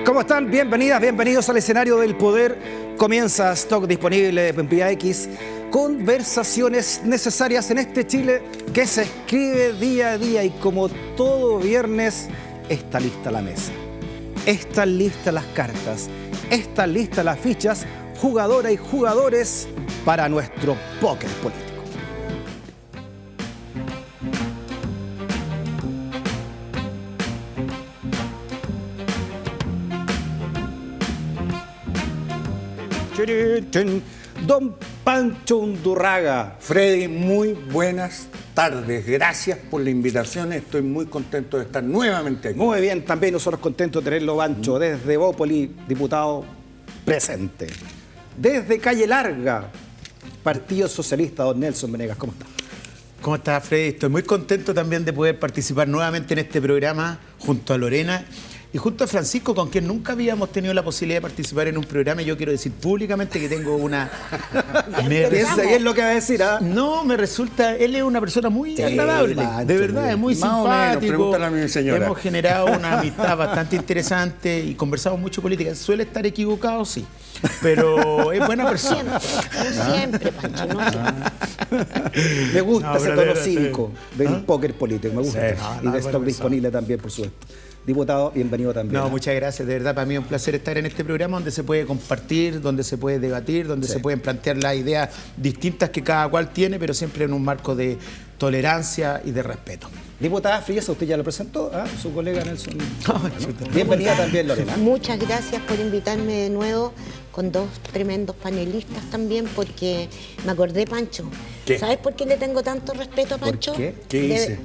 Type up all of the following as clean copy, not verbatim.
¿Cómo están? Bienvenidas, bienvenidos al escenario del poder. Comienza Stock disponible en Vía X. Conversaciones necesarias en este Chile que se escribe día a día y como todo viernes está lista la mesa. Están listas las cartas, están listas las fichas, jugadoras y jugadores para nuestro póker político. Don Pancho Undurraga. Freddy, muy buenas tardes. Gracias por la invitación. Estoy muy contento de estar nuevamente aquí. Muy bien, también nosotros contentos de tenerlo, Pancho, desde Bópoli, diputado presente. Desde Calle Larga, Partido Socialista, don Nelson Venegas, ¿cómo está? ¿Cómo estás, Freddy? Estoy muy contento también de poder participar nuevamente en este programa junto a Lorena y junto a Francisco, con quien nunca habíamos tenido la posibilidad de participar en un programa. Y yo quiero decir públicamente que tengo una... Piensa bien lo que va a decir, ¿ah? No, me resulta... Él es una persona muy agradable, Pancho, de verdad, es muy más o simpático. menos, pregúntale a mi señora. Hemos generado una amistad bastante interesante y conversamos mucho política. Suele estar equivocado, sí, pero es buena persona. Siempre, Pancho, no siempre. Me gusta ese tono cívico del ¿Ah? póker político, me gusta. Sí, Y de Stock disponible también, por supuesto. Diputado, bienvenido también. No, muchas gracias. De verdad, para mí es un placer estar en este programa donde se puede compartir, donde se puede debatir, donde se pueden plantear las ideas distintas que cada cual tiene, pero siempre en un marco de tolerancia y de respeto. Diputada Frías, usted ya lo presentó, ¿ah? Su colega Nelson. Bienvenida también, Lorena. Muchas gracias por invitarme de nuevo con dos tremendos panelistas también, porque me acordé, Pancho. ¿Qué? ¿Sabes por qué le tengo tanto respeto a ¿Por Pancho? qué? ¿Qué hice?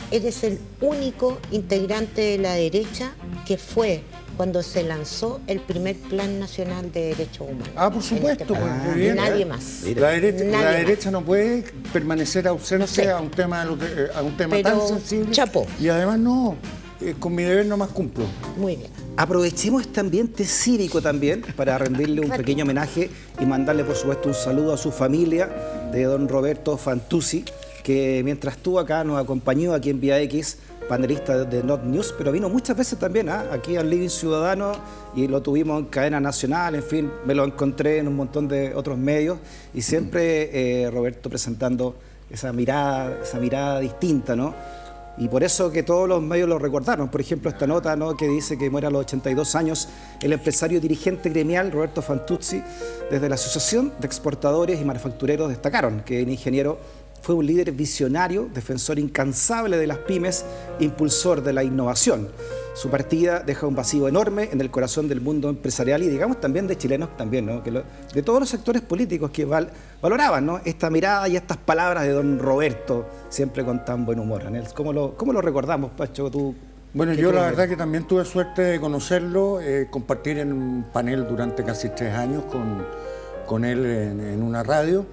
Eres el único integrante de la derecha que fue cuando se lanzó el primer Plan Nacional de Derechos Humanos. Ah, por supuesto, en este pues, país. muy bien. Nadie más. La Nadie derecha no puede permanecer ausente No sé. a un tema Pero, tan sensible. chapó. Y además no, con mi deber nomás cumplo. Muy bien. Aprovechemos este ambiente cívico también para rendirle un pequeño homenaje y mandarle, por supuesto, un saludo a su familia de don Roberto Fantuzzi, que mientras estuvo acá nos acompañó aquí en Vía X, panelista de Not News, pero vino muchas veces también aquí al Living Ciudadano y lo tuvimos en cadena nacional, en fin, me lo encontré en un montón de otros medios y siempre Roberto presentando esa mirada distinta, ¿no? Y por eso que todos los medios lo recordaron. Por ejemplo, esta nota, ¿no?, que dice que muere a los 82 años el empresario y dirigente gremial Roberto Fantuzzi. Desde la Asociación de Exportadores y Manufactureros destacaron que el ingeniero fue un líder visionario, defensor incansable de las pymes, impulsor de la innovación. Su partida deja un vacío enorme en el corazón del mundo empresarial y digamos también de chilenos también, ¿no?, de todos los sectores políticos que valoraban, ¿no?, esta mirada y estas palabras de don Roberto, siempre con tan buen humor. ¿Cómo lo recordamos, Pacho? ¿Tú? Bueno, yo la verdad que también tuve suerte de conocerlo, compartir en un panel durante casi 3 años con él en una radio.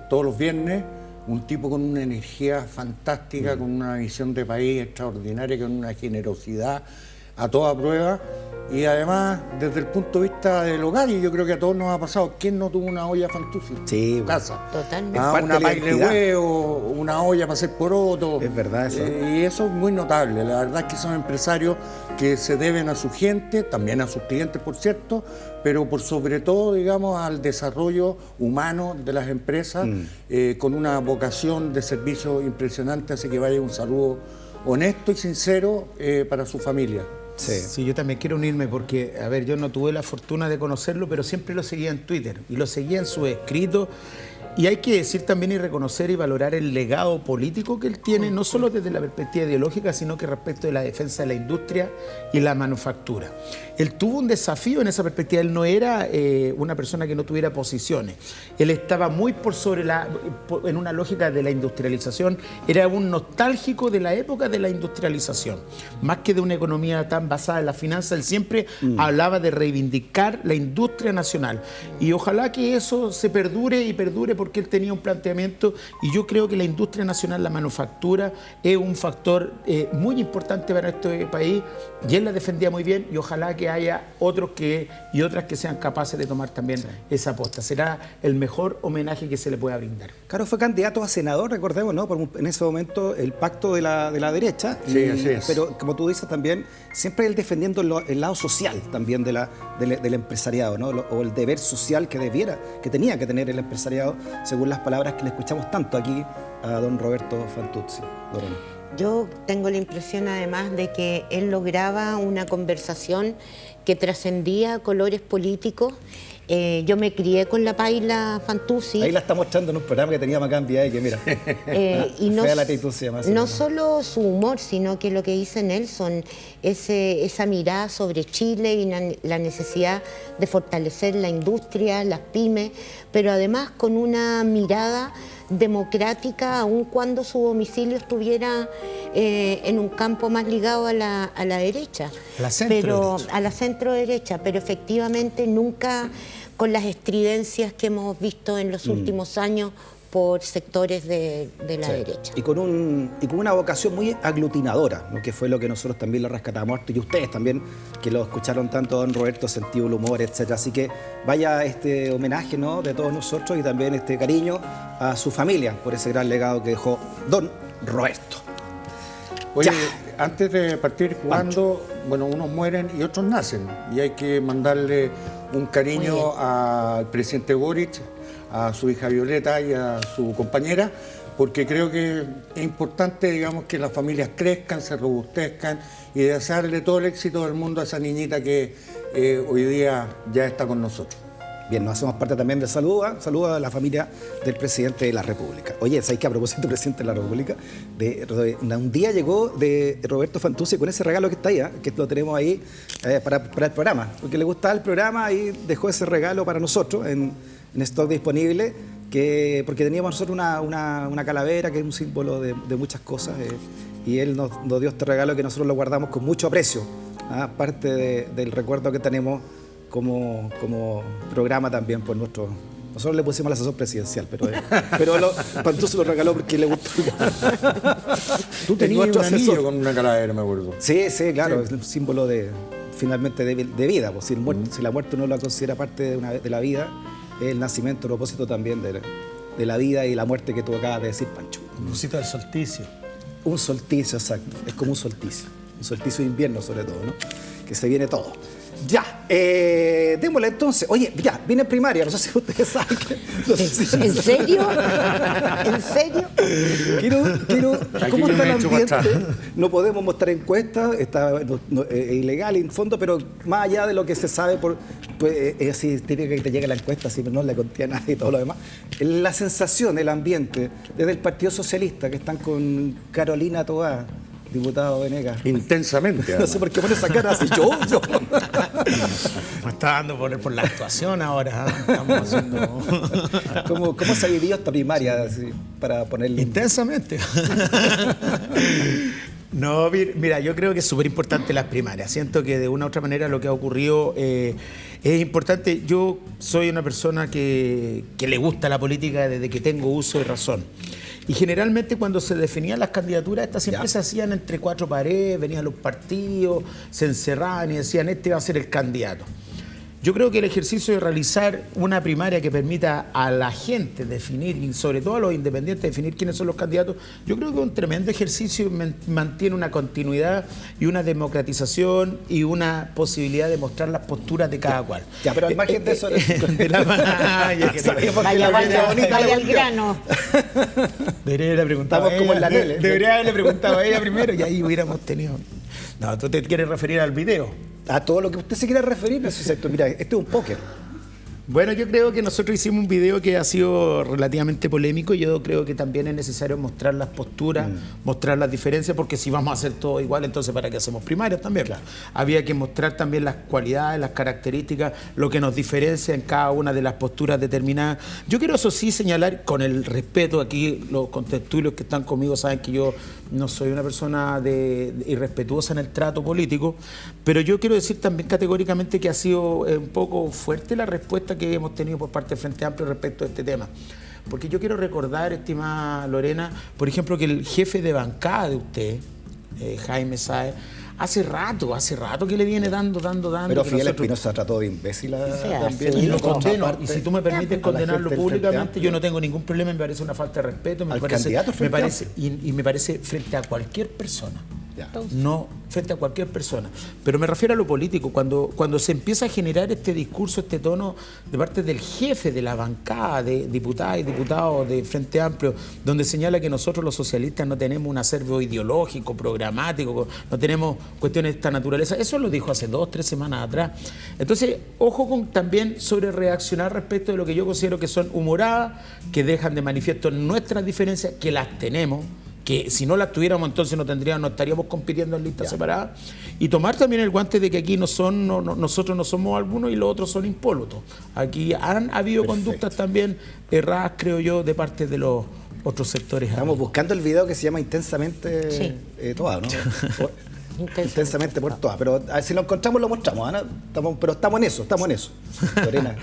Todos los viernes, un tipo con una energía fantástica, con una visión de país extraordinaria, con una generosidad a toda prueba y además desde el punto de vista del hogar, y yo creo que a todos nos ha pasado, ¿quién no tuvo una olla Fantuzzi en su casa? Totalmente. Una paila de huevo, una olla para hacer poroto. Es verdad eso. Y eso es muy notable. La verdad es que son empresarios que se deben a su gente, también a sus clientes, por cierto, pero por sobre todo, digamos, al desarrollo humano de las empresas, con una vocación de servicio impresionante. Así que vaya un saludo honesto y sincero para su familia. Sí, yo también quiero unirme porque, a ver, yo no tuve la fortuna de conocerlo, pero siempre lo seguía en Twitter y lo seguía en sus escritos. Y hay que decir también y reconocer y valorar el legado político que él tiene, no solo desde la perspectiva ideológica, sino que respecto de la defensa de la industria y la manufactura. Él tuvo un desafío en esa perspectiva. Él no era una persona que no tuviera posiciones. Él estaba muy en una lógica de la industrialización. Era un nostálgico de la época de la industrialización. Más que de una economía tan basada en la finanza, él siempre hablaba de reivindicar la industria nacional. Y ojalá que eso se perdure y perdure porque él tenía un planteamiento y yo creo que la industria nacional, la manufactura, es un factor muy importante para este país y él la defendía muy bien y ojalá que haya otros y otras que sean capaces de tomar también esa aposta. Será el mejor homenaje que se le pueda brindar. Caro fue candidato a senador, recordemos, ¿no? En ese momento el pacto de la derecha. Sí, así es. Pero como tú dices también, siempre él defendiendo el lado social también del empresariado, ¿no? O el deber social que tenía que tener el empresariado, según las palabras que le escuchamos tanto aquí a don Roberto Fantuzzi. Yo tengo la impresión además de que él lograba una conversación que trascendía colores políticos. Yo me crié con la Paila Fantuzzi. Ahí la está mostrando en un programa que tenía Macán Viay, que mira, y no solo su humor, sino que lo que dice Nelson, esa mirada sobre Chile y la necesidad de fortalecer la industria, las pymes, pero además con una mirada democrática, aun cuando su domicilio estuviera en un campo más ligado a la derecha. A la centro derecha, pero efectivamente nunca con las estridencias que hemos visto en los últimos años por sectores de la derecha. Y con una vocación muy aglutinadora, ¿no? Que fue lo que nosotros también le rescatamos, y ustedes también, que lo escucharon tanto, don Roberto, sentido del humor, etcétera. Así que vaya este homenaje, ¿no?, de todos nosotros y también este cariño a su familia por ese gran legado que dejó don Roberto. Oye, antes de partir jugando, bueno, unos mueren y otros nacen. Y hay que mandarle un cariño al presidente Boric, a su hija Violeta y a su compañera, porque creo que es importante, digamos, que las familias crezcan, se robustezcan y desearle todo el éxito del mundo a esa niñita que hoy día ya está con nosotros. Bien, nos hacemos parte también del saludo a la familia del presidente de la República. Oye, ¿sabes qué? A propósito del presidente de la República, un día llegó de Roberto Fantuzzi con ese regalo que está ahí, que lo tenemos ahí para el programa, porque le gustaba el programa y dejó ese regalo para nosotros en stock disponible, porque teníamos nosotros una calavera que es un símbolo de muchas cosas, y él nos dio este regalo que nosotros lo guardamos con mucho aprecio, aparte del recuerdo que tenemos como programa también por nuestro... Nosotros le pusimos el asesor presidencial, pero Fantuzzi lo regaló porque le gustó. Tú tenías un anillo con una calavera, me acuerdo. Sí, claro, es un símbolo finalmente de vida. Pues, si la muerte uno la considera parte de la vida, es el nacimiento, el propósito también de la vida y la muerte que tú acabas de decir, Pancho. Un propósito del solsticio. Un solsticio, exacto. Es como un solsticio de invierno sobre todo, ¿no? Que se viene todo. Ya, démosle entonces. Oye, ya, viene primaria, no sé si ustedes saben. ¿En serio? ¿En serio? Quiero ¿cómo está el ambiente? No podemos mostrar encuestas, está ilegal en fondo, pero más allá de lo que se sabe, es así, tiene que te llegue la encuesta, si no le conté a nadie y todo lo demás. La sensación, el ambiente, desde el Partido Socialista, que están con Carolina Toá, diputado Venegas. Intensamente. No sé por qué pone esa cara así. Yo. Me está dando por la actuación ahora. Estamos haciendo... ¿Cómo se ha vivido esta primaria así, para ponerle? Intensamente. No, mira, yo creo que es súper importante las primarias. Siento que de una u otra manera lo que ha ocurrido es importante. Yo soy una persona que le gusta la política desde que tengo uso y razón. Y generalmente cuando se definían las candidaturas, estas siempre se hacían entre cuatro paredes, venían los partidos, se encerraban y decían, este va a ser el candidato. Yo creo que el ejercicio de realizar una primaria que permita a la gente definir, y sobre todo a los independientes, definir quiénes son los candidatos, yo creo que es un tremendo ejercicio y mantiene una continuidad y una democratización y una posibilidad de mostrar las posturas de cada cual. Ya, pero al margen de eso... Vaya al grano. Debería haberle preguntado a ella. Como en la tele. Debería haberle preguntado a ella primero y ahí hubiéramos tenido... No, tú te quieres referir al video. A todo lo que usted se quiera referir, no es esto. Mira, esto es un póker. Bueno, yo creo que nosotros hicimos un video que ha sido relativamente polémico y yo creo que también es necesario mostrar las posturas, mostrar las diferencias, porque si vamos a hacer todo igual, entonces ¿para qué hacemos primarias también? Claro. Había que mostrar también las cualidades, las características, lo que nos diferencia en cada una de las posturas determinadas. Yo quiero, eso sí, señalar, con el respeto, aquí los contertulios que están conmigo saben que yo no soy una persona irrespetuosa en el trato político, pero yo quiero decir también categóricamente que ha sido un poco fuerte la respuesta que hemos tenido por parte del Frente Amplio respecto a este tema. porque yo quiero recordar, estimada Lorena, por ejemplo, que el jefe de bancada de usted, Jaime Sáez, hace rato que le viene dando. Pero Fidel Espinosa trató de imbécil también. Y lo condeno. Y si tú me permites a la condenarlo gente del públicamente, Frente yo no tengo ningún problema, me parece una falta de respeto. ¿Al candidato Frente me parece frente a cualquier persona. Ya. No frente a cualquier persona. Pero me refiero a lo político, cuando se empieza a generar este discurso, este tono de parte del jefe de la bancada de diputadas y diputados de Frente Amplio, donde señala que nosotros los socialistas no tenemos un acervo ideológico, programático, no tenemos cuestiones de esta naturaleza. Eso lo dijo hace 2 o 3 semanas atrás. Entonces, ojo con también sobre reaccionar respecto de lo que yo considero que son humoradas, que dejan de manifiesto nuestras diferencias, que las tenemos, que si no las tuviéramos entonces no estaríamos compitiendo en listas separadas, y tomar también el guante de que aquí nosotros no somos algunos y los otros son impolutos. Aquí han habido conductas también erradas, creo yo, de parte de los otros sectores. Estamos buscando el video que se llama Intensamente Toa, ¿no? Intensamente por Toa. Pero a ver, si lo encontramos lo mostramos, Ana. Pero estamos en eso. Lorena,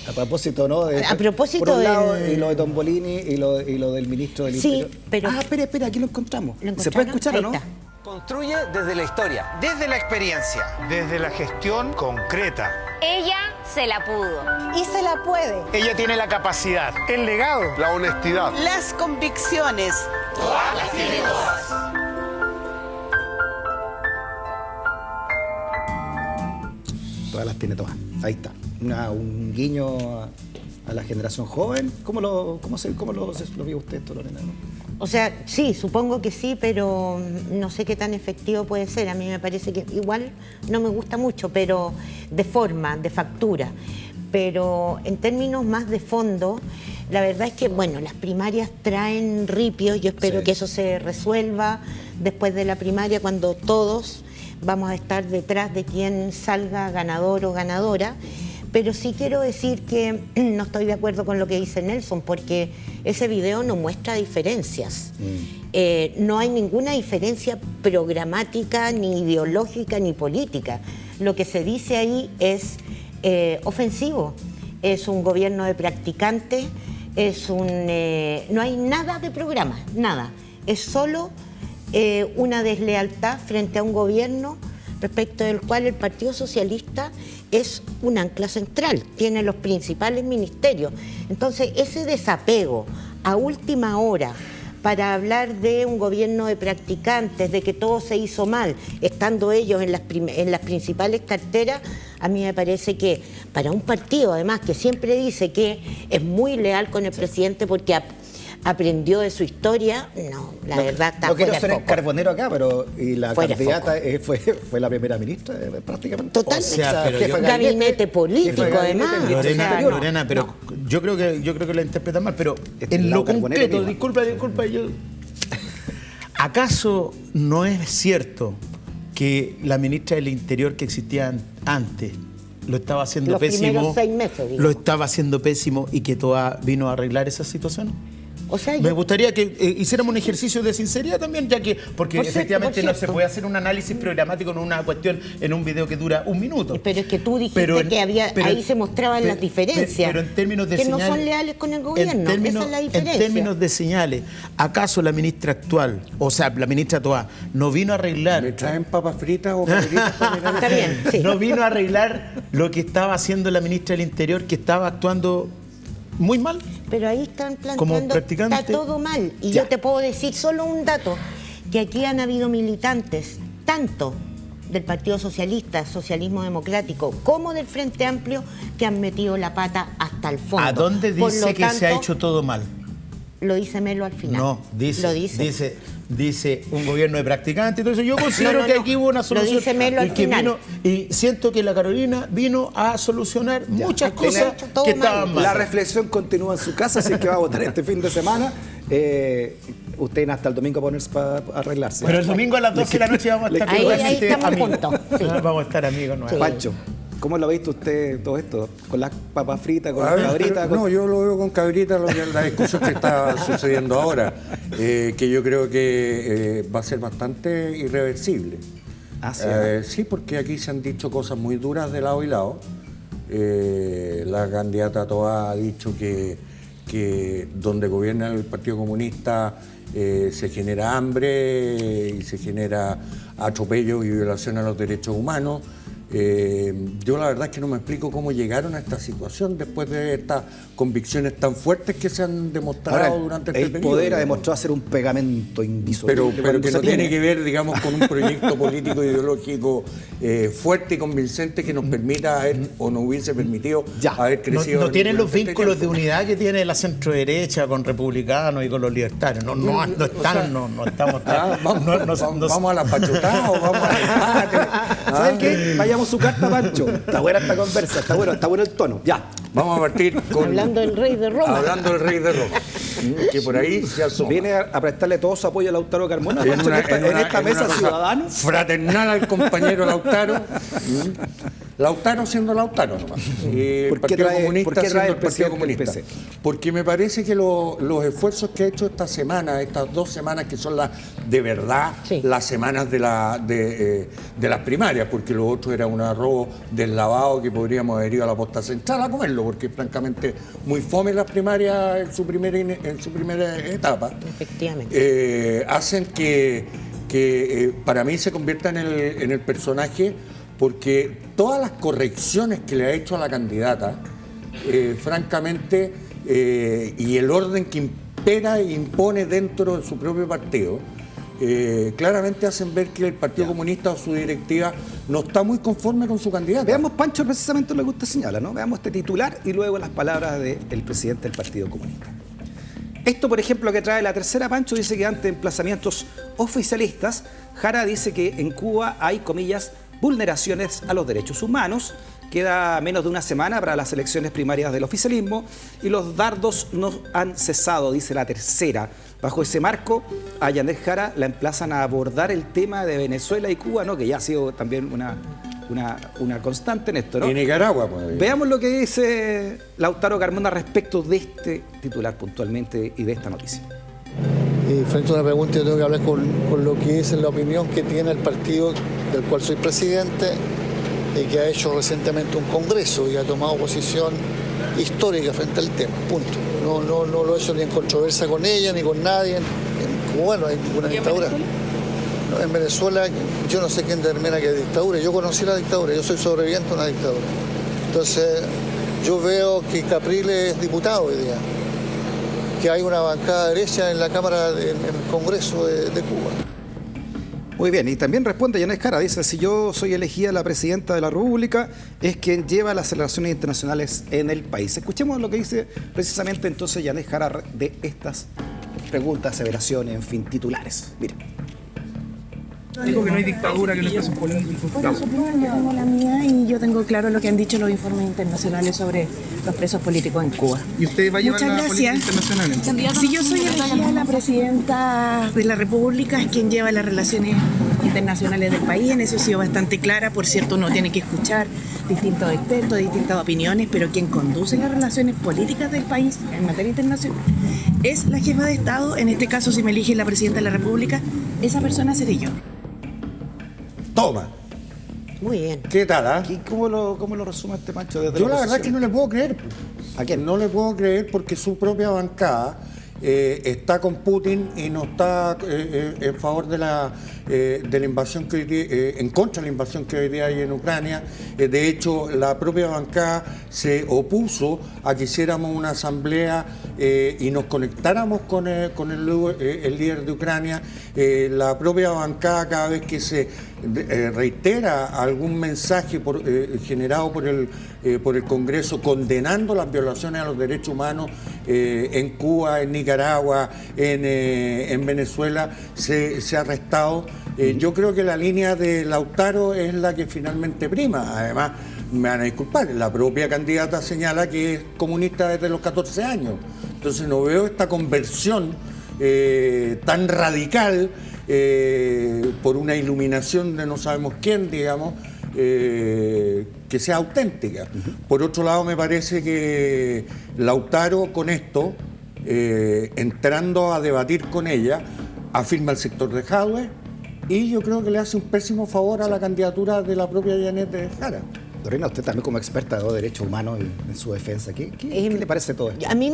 a propósito, ¿no? A propósito por un lado, y lo de Tombolini y lo del ministro del Interior. Pero... espera, aquí lo encontramos. ¿Lo ¿Se puede escuchar o no? Está. Construye desde la historia. Desde la experiencia, desde la gestión concreta. Ella se la pudo. Y se la puede. Ella tiene la capacidad, el legado, la honestidad, Las convicciones. Todas las tiene todas. Ahí está. Un guiño a la generación joven. ¿Cómo lo vio usted esto, Lorena? O sea, sí, supongo que sí, pero no sé qué tan efectivo puede ser. A mí me parece que igual no me gusta mucho, pero de forma, de factura. Pero en términos más de fondo, la verdad es que, bueno, las primarias traen ripios. Yo espero que eso se resuelva después de la primaria, cuando todos vamos a estar detrás de quien salga ganador o ganadora. Pero sí quiero decir que no estoy de acuerdo con lo que dice Nelson, porque ese video no muestra diferencias. No hay ninguna diferencia programática, ni ideológica, ni política. Lo que se dice ahí es ofensivo. Es un gobierno de practicantes, no hay nada de programa, nada. Es solo una deslealtad frente a un gobierno respecto del cual el Partido Socialista es un ancla central, tiene los principales ministerios. Entonces, ese desapego a última hora para hablar de un gobierno de practicantes, de que todo se hizo mal, estando ellos en las principales carteras, a mí me parece que para un partido, además, que siempre dice que es muy leal con el presidente porque aprendió de su historia, no, la verdad está no quiero fuera ser de el foco. carbonero acá, pero la Fuera de candidata fue la primera ministra prácticamente. Totalmente. O sea, pero jefa de gabinete político, jefa de gabinete, además. ministro del Interior. Lorena, pero yo creo que la interpretan mal, pero Este en lado lo carbonero concreto, mismo. disculpa, ¿acaso no es cierto que la ministra del Interior que existía antes lo estaba haciendo Los pésimo? primeros 6 meses, digamos. Lo estaba haciendo pésimo y que Toa vino a arreglar esa situación. O sea, Me gustaría que hiciéramos un ejercicio de sinceridad también, ya que, porque Por cierto, efectivamente por no se cierto. puede hacer un análisis programático en una cuestión, en un video que dura 1 minuto. Pero es que tú dijiste que ahí se mostraban las diferencias, pero en términos de que no señales, son leales con el gobierno, esa es la diferencia. En términos de señales, ¿acaso la ministra actual, o sea, la ministra Toa, no vino a arreglar? ¿Me traen papas fritas o paveritas para mirar? Está bien, sí. No vino a arreglar lo que estaba haciendo la ministra del Interior, que estaba actuando muy mal? Pero ahí están Como planteando, practicante. está todo mal. Y Ya. yo te puedo decir solo un dato, que aquí han habido militantes, tanto del Partido Socialista, Socialismo Democrático, como del Frente Amplio, que han metido la pata hasta el fondo. ¿A dónde Por dice lo que se ha tanto, hecho todo mal? Lo dice Melo al final. No, Lo dice. dice un gobierno de practicantes. Entonces yo considero No, que no. aquí hubo una Lo solución. dice Melo al y que final. y siento que la Carolina vino a solucionar muchas Tiene cosas todo que mal. estaban mal. La reflexión continúa en su casa, así es que va a votar este fin de semana. Usted hasta el domingo a ponerse para arreglarse. Pero el domingo a las 12 de la noche vamos a estar Ahí nuevamente estamos amigos. juntos, sí. Vamos a estar amigos nuevamente. Pancho, ¿cómo lo ha visto usted todo esto? ¿Con las papas fritas, con A las ver, cabritas? no, yo lo veo con cabrita la discusión que está sucediendo ahora, que yo creo que va a ser bastante irreversible. Ah, sí. Sí, porque aquí se han dicho cosas muy duras de lado y lado. La candidata Toa ha dicho que que donde gobierna el Partido Comunista se genera hambre y se genera atropello y violación a los derechos humanos. Yo la verdad es que no me explico cómo llegaron a esta situación después de estas convicciones tan fuertes que se han demostrado Ahora, durante este periodo. El poder ha demostrado ser un pegamento indisoluble. Pero que no tiene que ver, digamos, con un proyecto político ideológico fuerte y convincente que nos permita o nos hubiese permitido haber crecido. No tienen los vínculos de unidad que tiene la centroderecha con republicanos y con los libertarios. No estamos vamos a la pachotada o vamos al empate. ¿Saben qué? Vayamos su carta, Pancho. Está buena esta conversa, está bueno el tono. Ya. Vamos a partir con... Hablando del rey de Roma. Hablando del rey de Roma. Que por ahí se asoma. Viene a prestarle todo su apoyo a Lautaro Carmona, Pancho, en esta mesa ciudadana. Fraternal al compañero Lautaro. Lautaro siendo Lautaro nomás. El Partido Comunista siendo el Partido Comunista. Porque me parece que los esfuerzos que ha hecho esta semana, estas 2 semanas que son de verdad las semanas de las primarias, porque lo otro era un arroz deslavado que podríamos haber ido a la posta central a comerlo, porque francamente muy fome las primarias en su primera etapa. Efectivamente. Hacen que para mí se convierta en el personaje, porque todas las correcciones que le ha hecho a la candidata, francamente, y el orden que impera e impone dentro de su propio partido, claramente hacen ver que el Partido Comunista o su directiva no está muy conforme con su candidata. Veamos, Pancho, precisamente lo que usted señala, ¿no? Veamos este titular y luego las palabras del presidente del Partido Comunista. Esto, por ejemplo, que trae La Tercera, Pancho, dice que ante emplazamientos oficialistas, Jara dice que en Cuba hay, comillas, vulneraciones a los derechos humanos. Queda menos de una semana para las elecciones primarias del oficialismo y los dardos no han cesado, dice La Tercera. Bajo ese marco, a Yanet Jara la emplazan a abordar el tema de Venezuela y Cuba, ¿no? Que ya ha sido también una constante en esto, ¿no? Y Nicaragua, pues. Veamos lo que dice Lautaro Carmona respecto de este titular puntualmente y de esta noticia. Y frente a una pregunta, yo tengo que hablar con lo que es la opinión que tiene el partido del cual soy presidente y que ha hecho recientemente un congreso y ha tomado posición histórica frente al tema, punto. No lo he hecho ni en controversia con ella ni con nadie, como no hay ninguna dictadura. En Venezuela yo no sé quién determina que es dictadura, yo conocí la dictadura, yo soy sobreviviente de una dictadura. Entonces yo veo que Capriles es diputado hoy día, que hay una bancada derecha en la Cámara, en el Congreso de Cuba. Muy bien, y también responde Yanet Jara, dice, si yo soy elegida la presidenta de la República, es quien lleva las relaciones internacionales en el país. Escuchemos lo que dice precisamente entonces Yanet Jara de estas preguntas, aseveraciones, en fin, titulares. Miren. Digo que no hay dictadura, que no hay presos políticos. Por eso, yo tengo la mía y yo tengo claro lo que han dicho los informes internacionales sobre los presos políticos en Cuba. ¿Y usted va a llevar la política internacional? Si yo soy elegida la presidenta de la República, es quien lleva las relaciones internacionales del país. En eso he sido bastante clara. Por cierto, uno tiene que escuchar distintos expertos, distintas opiniones, pero quien conduce las relaciones políticas del país en materia internacional es la jefa de Estado. En este caso, si me elige la presidenta de la República, esa persona seré yo. Toma. Muy bien. ¿Qué tal, ah? ¿Cómo lo resume este Pancho desde Yo la la verdad es que no le puedo creer. ¿A quién? No le puedo creer porque su propia bancada está con Putin y no está en favor de la invasión que hoy día, en contra de la invasión que hoy día hay en Ucrania. De hecho, la propia bancada se opuso a que hiciéramos una asamblea y nos conectáramos con el líder de Ucrania. La propia bancada, cada vez que se reitera algún mensaje generado por el Congreso condenando las violaciones a los derechos humanos en Cuba, en Nicaragua, en Venezuela, se ha restado. Yo creo que la línea de Lautaro es la que finalmente prima. Además, me van a disculpar, la propia candidata señala que es comunista desde los 14 años. Entonces no veo esta conversión tan radical por una iluminación de no sabemos quién, digamos, que sea auténtica. Por otro lado, me parece que Lautaro con esto, entrando a debatir con ella, afirma el sector de Jadwe y yo creo que le hace un pésimo favor a la candidatura de la propia Yanet Jara. Dorena, usted también como experta de los derechos humanos en su defensa, ¿qué le parece todo esto? A mí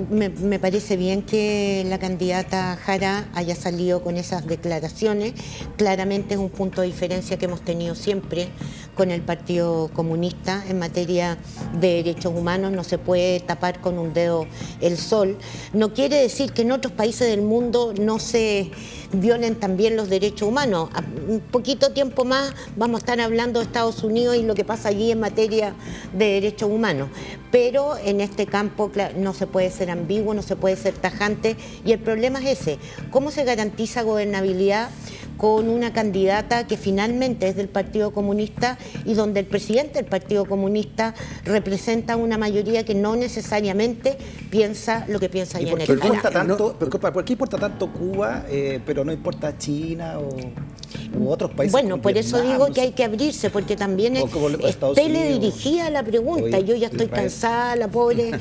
me parece bien que la candidata Jara haya salido con esas declaraciones. Claramente es un punto de diferencia que hemos tenido siempre con el Partido Comunista en materia de derechos humanos. No se puede tapar con un dedo el sol. No quiere decir que en otros países del mundo no se violen también los derechos humanos. Un poquito tiempo más vamos a estar hablando de Estados Unidos y lo que pasa allí en materia de derechos humanos. Pero en este campo no se puede ser ambiguo, no se puede ser tajante, y el problema es ese: ¿cómo se garantiza gobernabilidad con una candidata que finalmente es del Partido Comunista y donde el presidente del Partido Comunista representa una mayoría que no necesariamente piensa lo que piensa Janet Jara? ¿Por qué importa tanto Cuba, pero no importa China u otros países? Bueno, por eso digo que hay que abrirse, porque también es teledirigida la pregunta. Yo ya estoy cansada, la pobre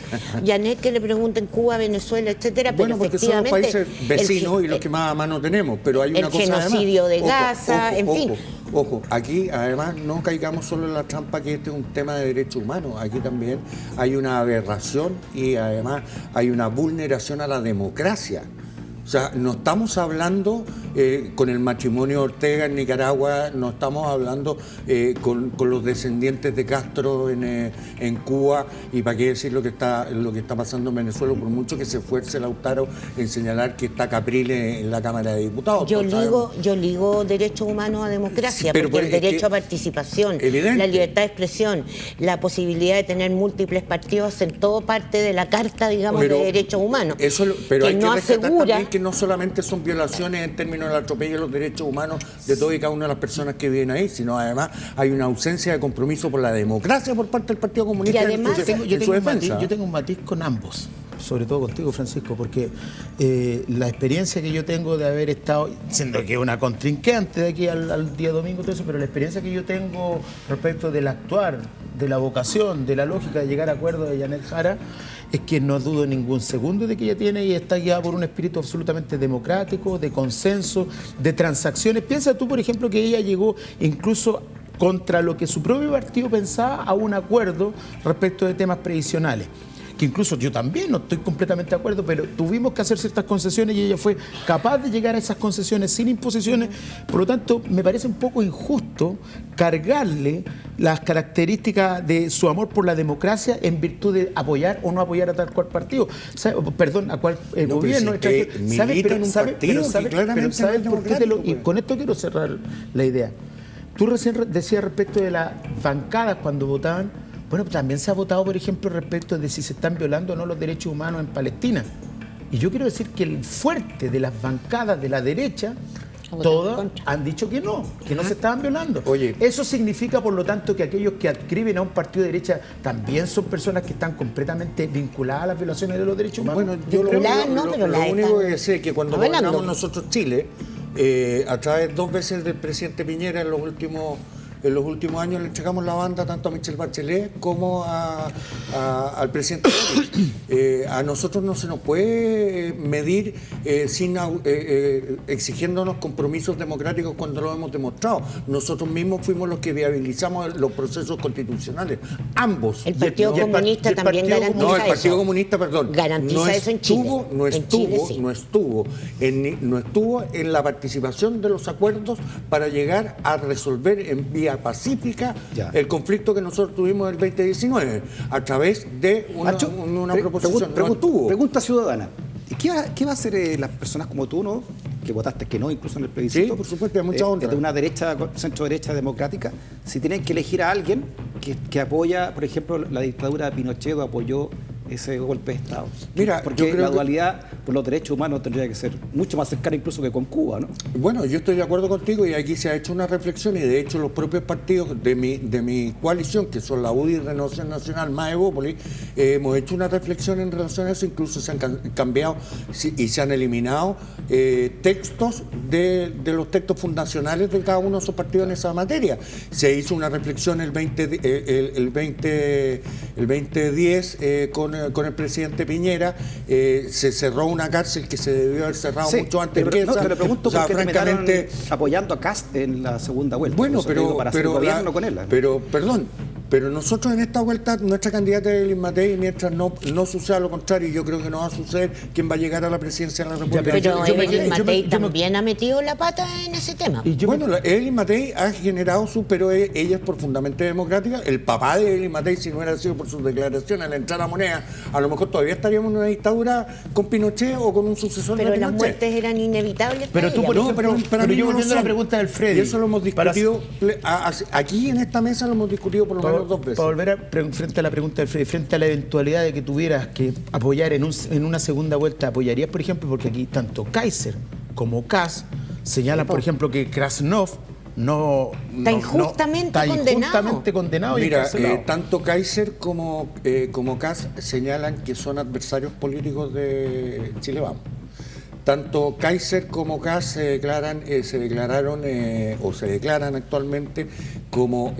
Janet, que le pregunten Cuba, Venezuela, etcétera, pero bueno, porque son los países vecinos y los que más a mano tenemos, pero hay una cosa además. De Gaza, en fin. Ojo, aquí además no caigamos solo en la trampa que este es un tema de derechos humanos. Aquí también hay una aberración y además hay una vulneración a la democracia. O sea, no estamos hablando con el matrimonio Ortega en Nicaragua, no estamos hablando con los descendientes de Castro en Cuba, y para qué decir lo que está pasando en Venezuela, por mucho que se esfuerce Lautaro en señalar que está Capriles en la Cámara de Diputados. Yo ligo derechos humanos a democracia, sí, porque el derecho a participación, la libertad de expresión, la posibilidad de tener múltiples partidos en todo parte de la Carta, digamos, de derechos humanos. Pero que hay no que rescatar asegura también que no solamente son violaciones en términos del atropello de los derechos humanos de todas y cada una de las personas que viven ahí, sino además hay una ausencia de compromiso por la democracia por parte del Partido Comunista. Y además, yo tengo un matiz con ambos, sobre todo contigo, Francisco, porque la experiencia que yo tengo de haber estado, siendo que una contrincante de aquí al día domingo, todo eso, pero la experiencia que yo tengo respecto del actuar, de la vocación, de la lógica de llegar a acuerdos de Janet Jara, es que no dudo ningún segundo de que ella tiene y está guiada por un espíritu absolutamente democrático, de consenso, de transacciones. Piensa tú, por ejemplo, que ella llegó incluso contra lo que su propio partido pensaba a un acuerdo respecto de temas previsionales, que incluso yo también no estoy completamente de acuerdo, pero tuvimos que hacer ciertas concesiones y ella fue capaz de llegar a esas concesiones sin imposiciones. Por lo tanto, me parece un poco injusto cargarle las características de su amor por la democracia en virtud de apoyar o no apoyar a tal cual partido, perdón, a cual gobierno. ¿Sabes por qué y con esto quiero cerrar la idea? Tú recién decías respecto de las bancadas cuando votaban. Bueno, también se ha votado, por ejemplo, respecto de si se están violando o no los derechos humanos en Palestina. Y yo quiero decir que el fuerte de las bancadas de la derecha, todas han dicho que no se estaban violando. Oye, eso significa, por lo tanto, que aquellos que adscriben a un partido de derecha también son personas que están completamente vinculadas a las violaciones de los derechos humanos. Bueno, yo lo único que sé es que cuando gobernamos nosotros Chile, a través 2 veces del presidente Piñera en los últimos años le entregamos la banda tanto a Michelle Bachelet como al presidente Boric. A nosotros no se nos puede medir exigiéndonos compromisos democráticos cuando lo hemos demostrado. Nosotros mismos fuimos los que viabilizamos los procesos constitucionales. Ambos. El Partido Comunista también garantiza eso. No, el Partido Comunista, perdón. Garantiza eso en Chile. No estuvo en la participación de los acuerdos para llegar a resolver en vía pacífica el conflicto que nosotros tuvimos en el 2019 a través de una proposición. Pregunta ciudadana. ¿Y qué va a hacer las personas como tú, ¿no? Que votaste que no, incluso en el plebiscito? Sí, por supuesto, hay mucha honra. De una derecha, centro-derecha democrática, si tienen que elegir a alguien que apoya, por ejemplo, la dictadura de Pinochet o apoyó ese golpe de Estado. Mira, porque yo creo la dualidad por los derechos humanos tendría que ser mucho más cercana incluso que con Cuba, ¿no? Bueno, yo estoy de acuerdo contigo y aquí se ha hecho una reflexión y de hecho los propios partidos de mi coalición, que son la UDI, Renovación Nacional, más Evópolis, hemos hecho una reflexión en relación a eso, incluso se han cambiado y se han eliminado textos de los textos fundacionales de cada uno de esos partidos en esa materia. Se hizo una reflexión el 2010 con el presidente Piñera, se cerró una cárcel que se debió haber cerrado mucho antes que esa. Pero pregunto por qué francamente apoyando a Kast en la segunda vuelta. Bueno, para hacer gobierno con él. Pero, perdón, Pero nosotros en esta vuelta, nuestra candidata es Evelyn Matei, mientras no suceda lo contrario, y yo creo que no va a suceder, quien va a llegar a la presidencia de la República. Pero Evelyn Matei también ha metido la pata en ese tema. Bueno, Evelyn Matei ha generado pero ella es profundamente democrática. El papá de Evelyn Matei, si no hubiera sido por sus declaraciones al entrar a Moneda, a lo mejor todavía estaríamos en una dictadura con Pinochet o con un sucesor de Pinochet. Pero las muertes eran inevitables. Pero tú, por ejemplo, pero yo volviendo a la pregunta del Freddy. Y eso lo hemos discutido, aquí en esta mesa lo hemos discutido por lo menos 2 veces. Para volver frente a la pregunta del Freddy, frente a la eventualidad de que tuvieras que apoyar en una segunda vuelta, ¿apoyarías, por ejemplo, porque aquí tanto Kaiser como Kass señalan, por ejemplo, que Krasnov está injustamente condenado. Mira, tanto Kaiser como Kass señalan que son adversarios políticos de Chile Vamos. Tanto Kaiser como Kass se declaran o se declaran actualmente como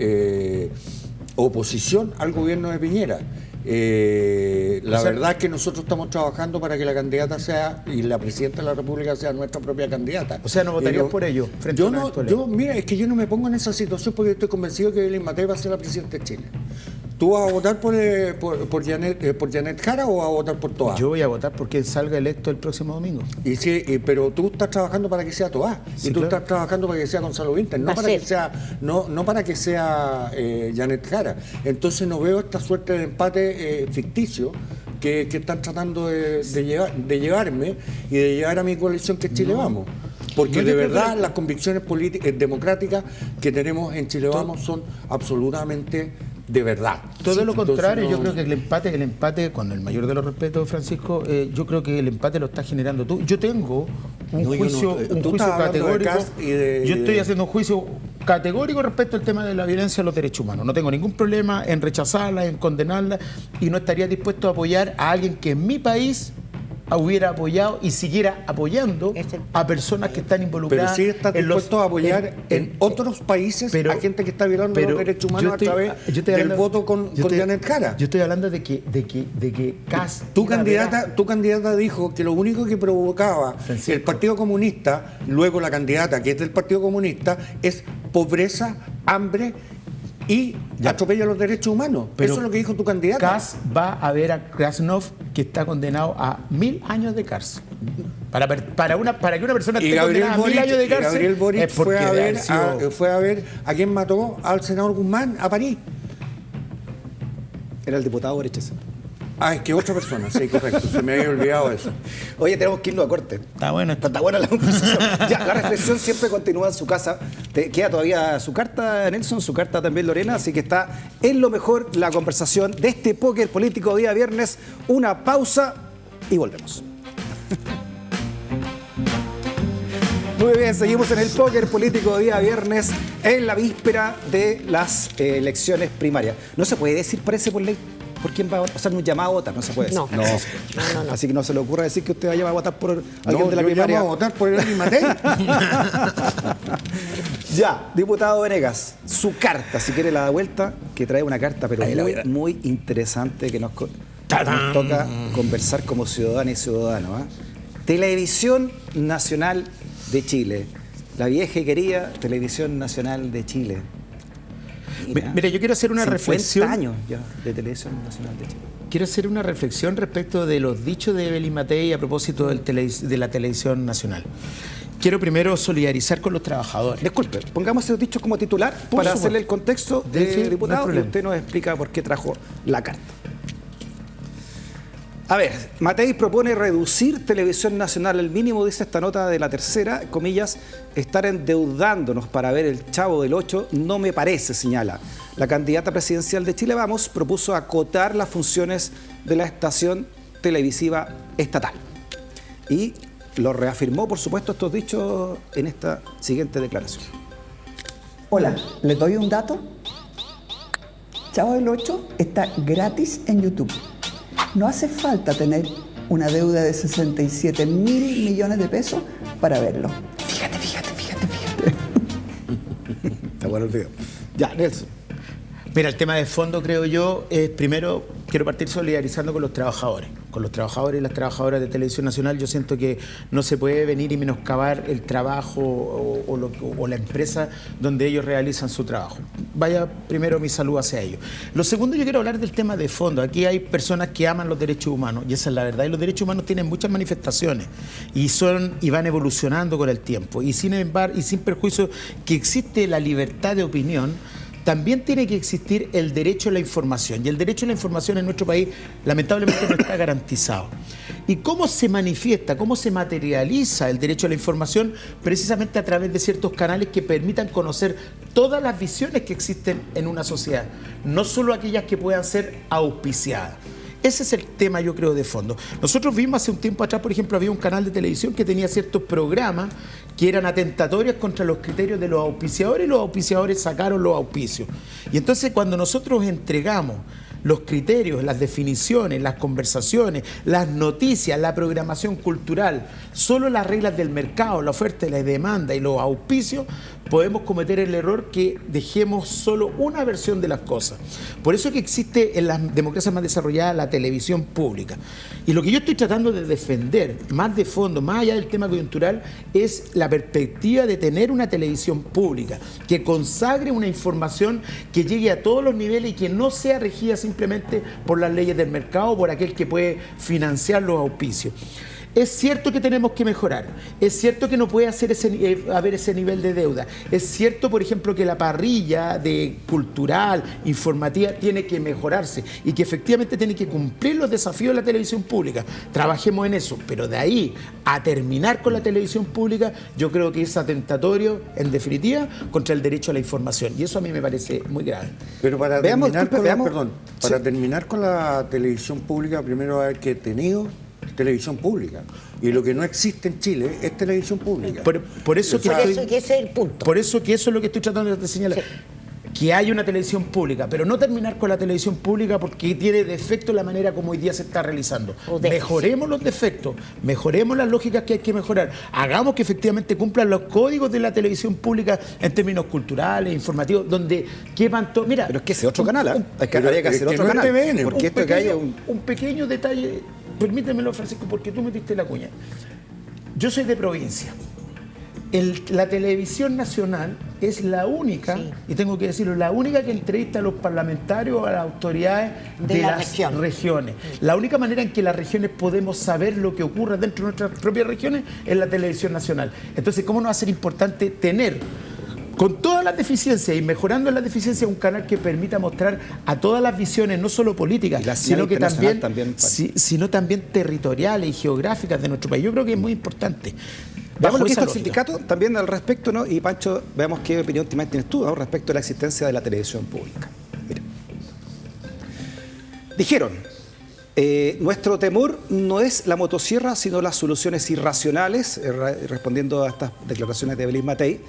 oposición al gobierno de Piñera. La verdad es que nosotros estamos trabajando para que la candidata sea, y la presidenta de la República sea nuestra propia candidata. O sea, ¿no votarías por ello? Mira, es que yo no me pongo en esa situación porque estoy convencido que Evelyn Matei va a ser la presidenta de Chile. ¿Tú vas a votar por Janet Jara o vas a votar por Toá? Yo voy a votar por quien salga electo el próximo domingo. Pero tú estás trabajando para que sea Toá. Sí, y tú estás trabajando para que sea Gonzalo Vinter, no para que sea Janet Jara. Entonces no veo esta suerte de empate ficticio que están tratando de llevarme y de llevar a mi coalición que es Chile Vamos. Porque de verdad las convicciones democráticas que tenemos en Chile Vamos son absolutamente de verdad. Todo lo contrario, yo creo que el empate, con el mayor de los respetos, Francisco, yo creo que el empate lo estás generando tú. Yo tengo un juicio categórico. Yo estoy haciendo un juicio categórico respecto al tema de la violencia a los derechos humanos. No tengo ningún problema en rechazarla, en condenarla, y no estaría dispuesto a apoyar a alguien que en mi país hubiera apoyado y siguiera apoyando a personas que están involucradas. Pero sí está dispuesto a apoyar en otros países a gente que está violando los derechos humanos a través del voto con Janet Jara. Yo estoy hablando de que Kass... Tu candidata dijo que lo único que provocaba el Partido Comunista, luego la candidata que es del Partido Comunista, es pobreza, hambre y atropella los derechos humanos. Pero eso es lo que dijo tu candidata. Kass va a ver a Krasnov, que está condenado a 1000 años de cárcel. Para que una persona esté condenada a 1000 años de cárcel. Gabriel Boric fue a ver a quien mató al senador Guzmán a París. Era el diputado Boric ese. Es que otra persona, sí, correcto. Se me había olvidado eso. Oye, tenemos que irnos a corte. Está buena la conversación. Ya, la reflexión siempre continúa en su casa. Te queda todavía su carta, Nelson, su carta también, Lorena. Así que está en lo mejor la conversación de este póker político día viernes. Una pausa y volvemos. Muy bien, seguimos en el póker político de día viernes en la víspera de las elecciones primarias. No se puede decir, parece por ley, por quién va a hacer un llamado a votar, no se puede decir. No. Así que no se le ocurra decir que usted vaya a votar por alguien de la primaria. Yo llamo a votar por Evelyn Matei. Ya, diputado Venegas, su carta, si quiere la da vuelta, que trae una carta, pero muy interesante que nos toca conversar como ciudadana y ciudadano. Televisión Nacional de Chile, la vieja y querida Televisión Nacional de Chile. Mira, yo quiero hacer una reflexión. 50 años ya de Televisión Nacional de Chile. Quiero hacer una reflexión respecto de los dichos de Evelyn Matei a propósito de la Televisión Nacional. Quiero primero solidarizar con los trabajadores. Disculpe, pongamos esos dichos como titular para hacerle el contexto de diputado y usted nos explica por qué trajo la carta. A ver, Matei propone reducir Televisión Nacional al mínimo, dice esta nota de La Tercera, comillas, estar endeudándonos para ver el Chavo del 8 no me parece, señala. La candidata presidencial de Chile Vamos propuso acotar las funciones de la estación televisiva estatal. Y lo reafirmó, por supuesto, estos dichos en esta siguiente declaración. Hola, ¿les doy un dato? Chavo del 8 está gratis en YouTube. No hace falta tener una deuda de 67.000 millones de pesos para verlo. Fíjate. Está bueno el video. Ya, Nelson. Mira, el tema de fondo, creo yo, es primero, quiero partir solidarizando con los trabajadores y las trabajadoras de Televisión Nacional. Yo siento que no se puede venir y menoscabar el trabajo o la empresa donde ellos realizan su trabajo. Vaya primero mi saludo hacia ellos. Lo segundo, yo quiero hablar del tema de fondo. Aquí hay personas que aman los derechos humanos, y esa es la verdad. Y los derechos humanos tienen muchas manifestaciones y van evolucionando con el tiempo. Y sin embargo, y sin perjuicio que existe la libertad de opinión, también tiene que existir el derecho a la información. Y el derecho a la información en nuestro país, lamentablemente, no está garantizado. ¿Y cómo se manifiesta, cómo se materializa el derecho a la información? Precisamente a través de ciertos canales que permitan conocer todas las visiones que existen en una sociedad, no solo aquellas que puedan ser auspiciadas. Ese es el tema, yo creo, de fondo. Nosotros vimos hace un tiempo atrás, por ejemplo, había un canal de televisión que tenía ciertos programas que eran atentatorios contra los criterios de los auspiciadores, y los auspiciadores sacaron los auspicios. Y entonces, cuando nosotros entregamos los criterios, las definiciones, las conversaciones, las noticias, la programación cultural, solo las reglas del mercado, la oferta y la demanda y los auspicios, podemos cometer el error que dejemos solo una versión de las cosas. Por eso que existe en las democracias más desarrolladas la televisión pública. Y lo que yo estoy tratando de defender, más de fondo, más allá del tema coyuntural, es la perspectiva de tener una televisión pública que consagre una información que llegue a todos los niveles y que no sea regida simplemente por las leyes del mercado o por aquel que puede financiar los auspicios. Es cierto que tenemos que mejorar, es cierto que no puede haber ese nivel de deuda, es cierto, por ejemplo, que la parrilla cultural, informativa, tiene que mejorarse y que efectivamente tiene que cumplir los desafíos de la televisión pública. Trabajemos en eso, pero de ahí a terminar con la televisión pública, yo creo que es atentatorio, en definitiva, contra el derecho a la información, y eso a mí me parece muy grave. Pero para terminar con la televisión pública, primero hay que tenido televisión pública, y lo que no existe en Chile es televisión pública. Por eso que ese es el punto. Por eso que eso es lo que estoy tratando de señalar. Sí. Que hay una televisión pública, pero no terminar con la televisión pública porque tiene defectos la manera como hoy día se está realizando. Mejoremos los defectos, mejoremos las lógicas que hay que mejorar, hagamos que efectivamente cumplan los códigos de la televisión pública en términos culturales, informativos, donde quepan todo. Mira, pero es que ese otro canal, habría que hacer otro canal. TVN, porque esto que hay un pequeño detalle, permítemelo, Francisco, porque tú metiste la cuña. Yo soy de provincia. La televisión nacional es la única, sí, y tengo que decirlo, la única que entrevista a los parlamentarios, a las autoridades de las regiones. La única manera en que las regiones podemos saber lo que ocurre dentro de nuestras propias regiones es la televisión nacional. Entonces, ¿cómo no va a ser importante tener, con todas las deficiencias y mejorando las deficiencias, un canal que permita mostrar a todas las visiones, no solo políticas, sino que también territoriales y geográficas de nuestro país? Yo creo que es muy importante. Veamos lo que dijo el sindicato también al respecto, ¿no? Y Pancho, veamos qué opinión tienes tú, ¿no?, respecto a la existencia de la televisión pública. Mira. Dijeron, nuestro temor no es la motosierra, sino las soluciones irracionales, respondiendo a estas declaraciones de Belín Matei.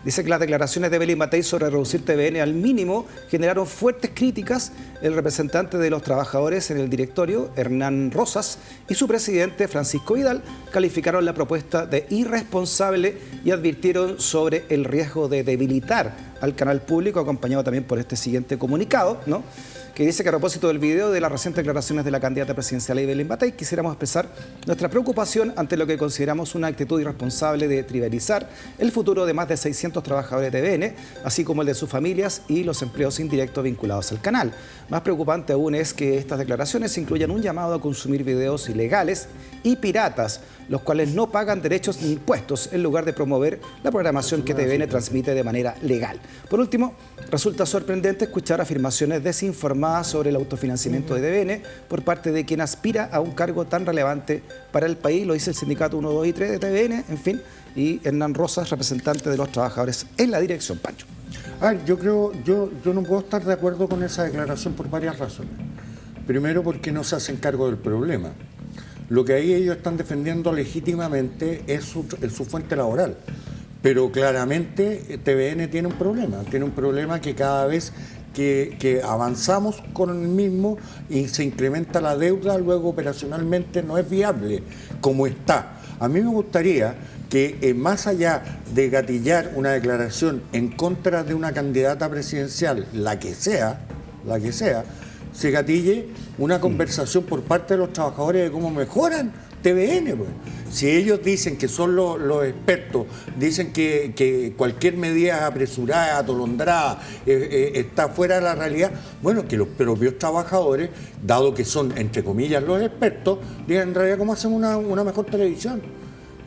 Dice que las declaraciones de Belín Matei sobre reducir TVN al mínimo generaron fuertes críticas. El representante de los trabajadores en el directorio, Hernán Rosas, y su presidente, Francisco Vidal, calificaron la propuesta de irresponsable y advirtieron sobre el riesgo de debilitar al canal público, acompañado también por este siguiente comunicado, ¿no?, que dice que a propósito del video de las recientes declaraciones de la candidata presidencial Belín Matei, quisiéramos expresar nuestra preocupación ante lo que consideramos una actitud irresponsable de trivializar el futuro de más de 600 trabajadores de TVN, así como el de sus familias y los empleos indirectos vinculados al canal. Más preocupante aún es que estas declaraciones incluyan un llamado a consumir videos ilegales y piratas, los cuales no pagan derechos ni impuestos, en lugar de promover la programación que TVN transmite de manera legal. Por último, resulta sorprendente escuchar afirmaciones desinformadas sobre el autofinanciamiento de TVN por parte de quien aspira a un cargo tan relevante para el país, lo dice el sindicato 1, 2 y 3 de TVN, en fin, y Hernán Rosas, representante de los trabajadores en la dirección. Pancho. A ver, yo no puedo estar de acuerdo con esa declaración por varias razones. Primero, porque no se hacen cargo del problema. Lo que ahí ellos están defendiendo legítimamente es su fuente laboral. Pero claramente TVN tiene un problema que cada vez que avanzamos con el mismo y se incrementa la deuda, luego operacionalmente no es viable como está. A mí me gustaría que más allá de gatillar una declaración en contra de una candidata presidencial, la que sea, la que sea, se gatille una conversación por parte de los trabajadores de cómo mejoran TVN, pues. Si ellos dicen que son los expertos, dicen que cualquier medida apresurada, atolondrada, está fuera de la realidad, bueno, que los propios trabajadores, dado que son, entre comillas, los expertos, digan en realidad cómo hacemos una mejor televisión.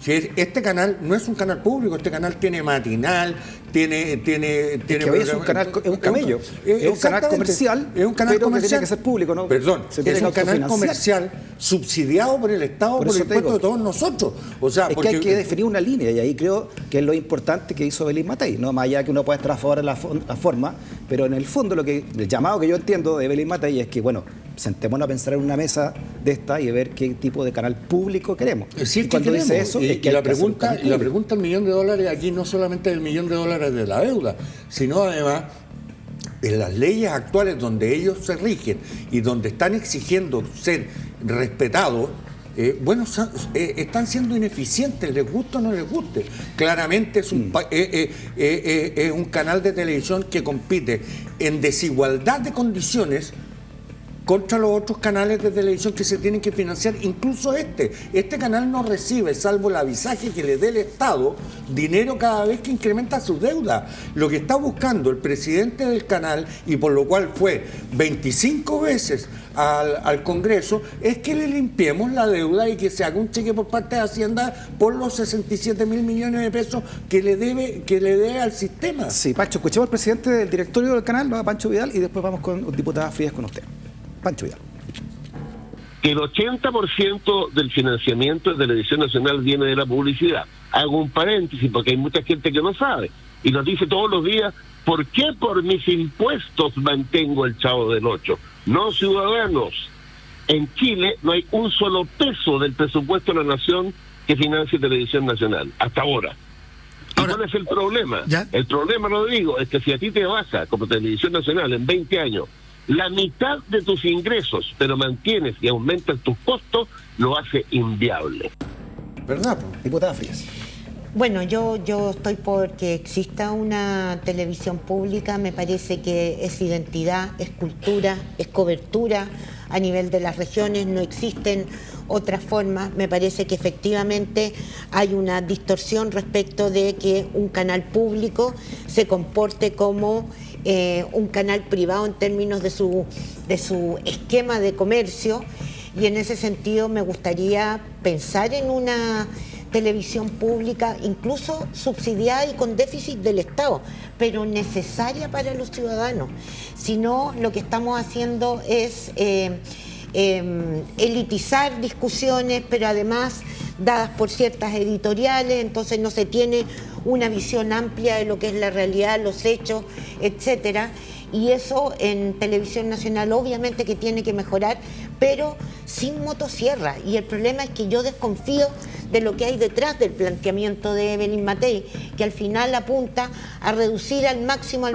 Si este canal no es un canal público, este canal tiene matinal, tiene es un canal, es un camello, es un canal comercial, es un canal pero comercial, que tiene que ser público, ¿no? Perdón, es un canal comercial subsidiado por el Estado, por el impuesto de todos nosotros. O sea, es que hay que definir una línea, y ahí creo que es lo importante que hizo Evelyn Matei, ¿no? Más allá que uno pueda estar a favor de la forma, pero en el fondo el llamado que yo entiendo de Evelyn Matei es que, bueno, sentémonos a pensar en una mesa de esta y ver qué tipo de canal público queremos. Sí, y cuando dice eso, es que la pregunta del millón de dólares aquí no solamente el millón de dólares de la deuda, sino además en las leyes actuales donde ellos se rigen y donde están exigiendo ser respetados, están siendo ineficientes, les guste o no les guste. Claramente es un canal de televisión que compite en desigualdad de condiciones contra los otros canales de televisión que se tienen que financiar, incluso este canal no recibe, salvo el avisaje que le dé el Estado, dinero cada vez que incrementa su deuda. Lo que está buscando el presidente del canal, y por lo cual fue 25 veces al Congreso, es que le limpiemos la deuda y que se haga un cheque por parte de Hacienda por los 67.000 millones de pesos que le debe al sistema. Sí, Pancho, escuchemos al presidente del directorio del canal, a Pancho Vidal, y después vamos con diputada Frías con usted. Pancho Vidal. Que el 80% del financiamiento de Televisión Nacional viene de la publicidad. Hago un paréntesis porque hay mucha gente que no sabe y nos dice todos los días: ¿por qué por mis impuestos mantengo el Chavo del Ocho? No, ciudadanos. En Chile no hay un solo peso del presupuesto de la nación que financie Televisión Nacional, hasta ahora. ¿Cuál es el problema? ¿Ya? El problema, Rodrigo, es que si a ti te baja como Televisión Nacional en 20 años la mitad de tus ingresos, pero mantienes y aumentas tus costos, lo hace inviable. ¿Verdad, diputada Frías? Bueno, yo estoy por que exista una televisión pública. Me parece que es identidad, es cultura, es cobertura a nivel de las regiones. No existen otras formas. Me parece que efectivamente hay una distorsión respecto de que un canal público se comporte como un canal privado en términos de su esquema de comercio, y en ese sentido me gustaría pensar en una televisión pública incluso subsidiada y con déficit del Estado, pero necesaria para los ciudadanos. Si no, lo que estamos haciendo es elitizar discusiones, pero además dadas por ciertas editoriales, entonces no se tiene una visión amplia de lo que es la realidad, los hechos, etcétera. Y eso en Televisión Nacional obviamente que tiene que mejorar, pero sin motosierra. Y el problema es que yo desconfío de lo que hay detrás del planteamiento de Evelyn Matei, que al final apunta a reducir al máximo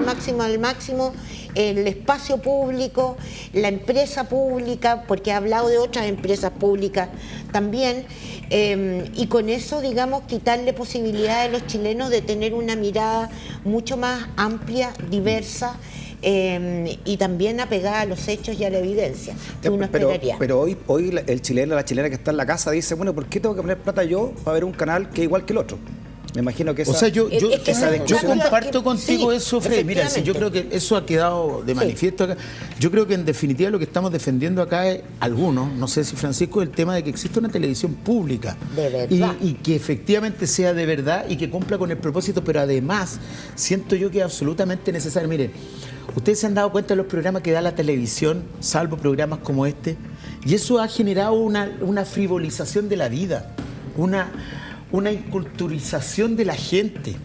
el espacio público, la empresa pública, porque ha hablado de otras empresas públicas también, y con eso, digamos, quitarle posibilidad a los chilenos de tener una mirada mucho más amplia, diversa, y también apegada a los hechos y a la evidencia que uno esperaría. Pero hoy el chileno, la chilena que está en la casa dice, bueno, ¿por qué tengo que poner plata yo para ver un canal que es igual que el otro? Me imagino que esa... O sea, yo comparto contigo sí, eso, Fred. Mira, si yo creo que eso ha quedado de manifiesto acá. Yo creo que en definitiva lo que estamos defendiendo acá es, algunos, no sé si Francisco, el tema de que existe una televisión pública. De verdad. Y que efectivamente sea de verdad y que cumpla con el propósito, pero además siento yo que es absolutamente necesario. Miren, ustedes se han dado cuenta de los programas que da la televisión, salvo programas como este, y eso ha generado una frivolización de la vida, una inculturización de la gente,